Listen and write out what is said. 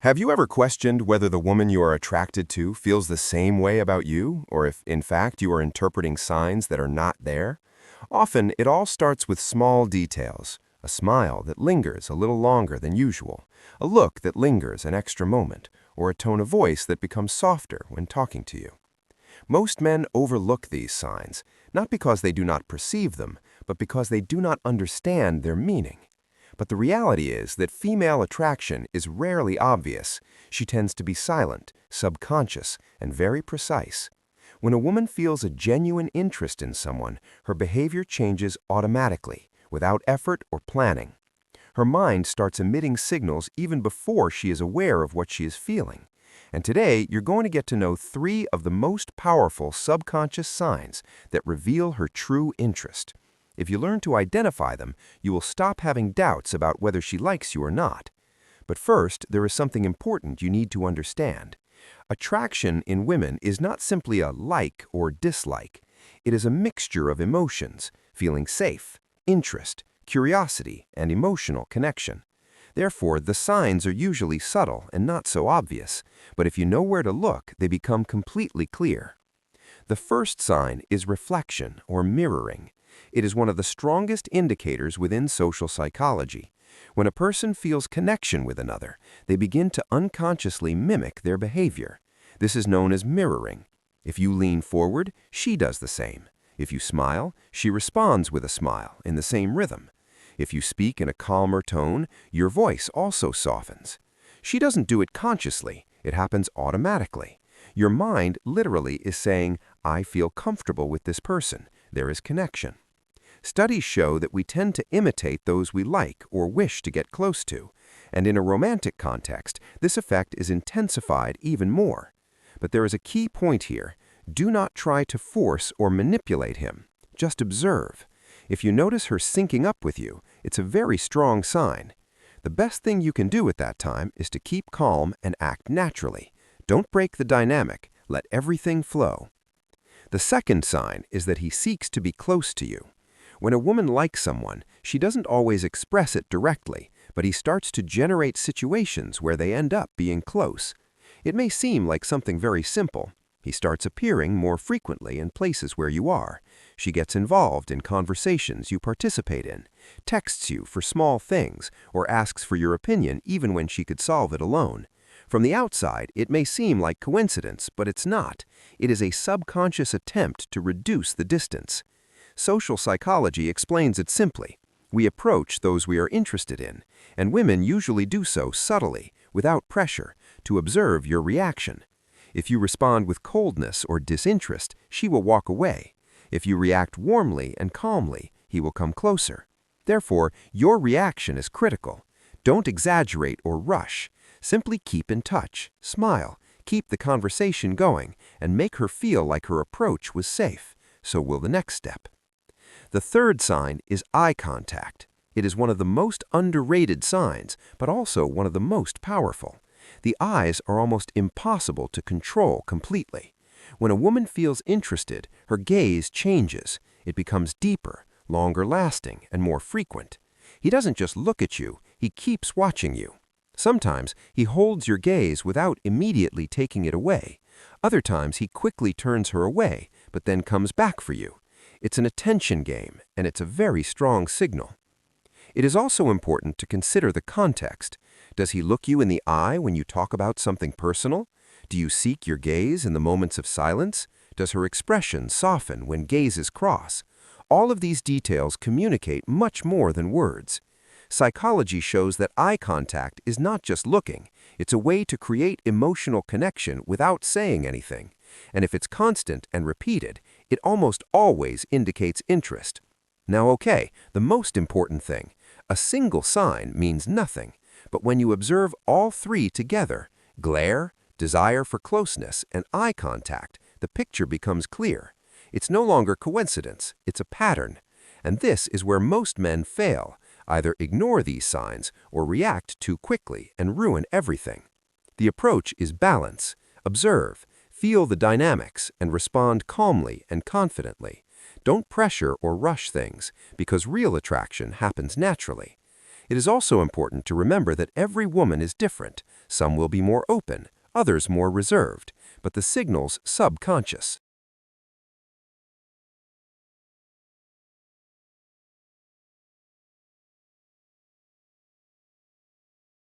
Have you ever questioned whether the woman you are attracted to feels the same way about you, or if, in fact, you are interpreting signs that are not there? Often, it all starts with small details. A smile that lingers a little longer than usual, a look that lingers an extra moment, or a tone of voice that becomes softer when talking to you. Most men overlook these signs, not because they do not perceive them, but because they do not understand their meaning. But the reality is that female attraction is rarely obvious. She tends to be silent, subconscious, and very precise. When a woman feels a genuine interest in someone, her behavior changes automatically, without effort or planning. Her mind starts emitting signals even before she is aware of what she is feeling. And today, you're going to get to know 3 of the most powerful subconscious signs that reveal her true interest. If you learn to identify them, you will stop having doubts about whether she likes you or not. But first, there is something important you need to understand. Attraction in women is not simply a like or dislike. It is a mixture of emotions, feeling safe, interest, curiosity, and emotional connection. Therefore, the signs are usually subtle and not so obvious, but if you know where to look, they become completely clear. The first sign is reflection or mirroring. It is one of the strongest indicators within social psychology. When a person feels connection with another, they begin to unconsciously mimic their behavior. This is known as mirroring. If you lean forward, she does the same. If you smile, she responds with a smile in the same rhythm. If you speak in a calmer tone, your voice also softens. She doesn't do it consciously. It happens automatically. Your mind literally is saying, "I feel comfortable with this person. There is connection." Studies show that we tend to imitate those we like or wish to get close to, and in a romantic context, this effect is intensified even more. But there is a key point here. Do not try to force or manipulate him. Just observe. If you notice her syncing up with you, it's a very strong sign. The best thing you can do at that time is to keep calm and act naturally. Don't break the dynamic. Let everything flow. The second sign is that he seeks to be close to you. When a woman likes someone, she doesn't always express it directly, but he starts to generate situations where they end up being close. It may seem like something very simple. He starts appearing more frequently in places where you are. She gets involved in conversations you participate in, texts you for small things, or asks for your opinion even when she could solve it alone. From the outside, it may seem like coincidence, but it's not. It is a subconscious attempt to reduce the distance. Social psychology explains it simply. We approach those we are interested in, and women usually do so subtly, without pressure, to observe your reaction. If you respond with coldness or disinterest, she will walk away. If you react warmly and calmly, he will come closer. Therefore, your reaction is critical. Don't exaggerate or rush. Simply keep in touch, smile, keep the conversation going, and make her feel like her approach was safe. So will the next step. The third sign is eye contact. It is one of the most underrated signs, but also one of the most powerful. The eyes are almost impossible to control completely. When a woman feels interested, her gaze changes. It becomes deeper, longer lasting, and more frequent. He doesn't just look at you, he keeps watching you. Sometimes he holds your gaze without immediately taking it away. Other times he quickly turns her away, but then comes back for you. It's an attention game, and it's a very strong signal. It is also important to consider the context. Does he look you in the eye when you talk about something personal? Do you seek your gaze in the moments of silence? Does her expression soften when gazes cross? All of these details communicate much more than words. Psychology shows that eye contact is not just looking. It's a way to create emotional connection without saying anything. And if it's constant and repeated, it almost always indicates interest. Now, okay, the most important thing. A single sign means nothing. But when you observe all 3 together, glare, desire for closeness, and eye contact, the picture becomes clear. It's no longer coincidence, it's a pattern. And this is where most men fail. Either ignore these signs or react too quickly and ruin everything. The approach is balance. Observe, feel the dynamics, and respond calmly and confidently. Don't pressure or rush things, because real attraction happens naturally. It is also important to remember that every woman is different. Some will be more open, others more reserved, but the signal's subconscious.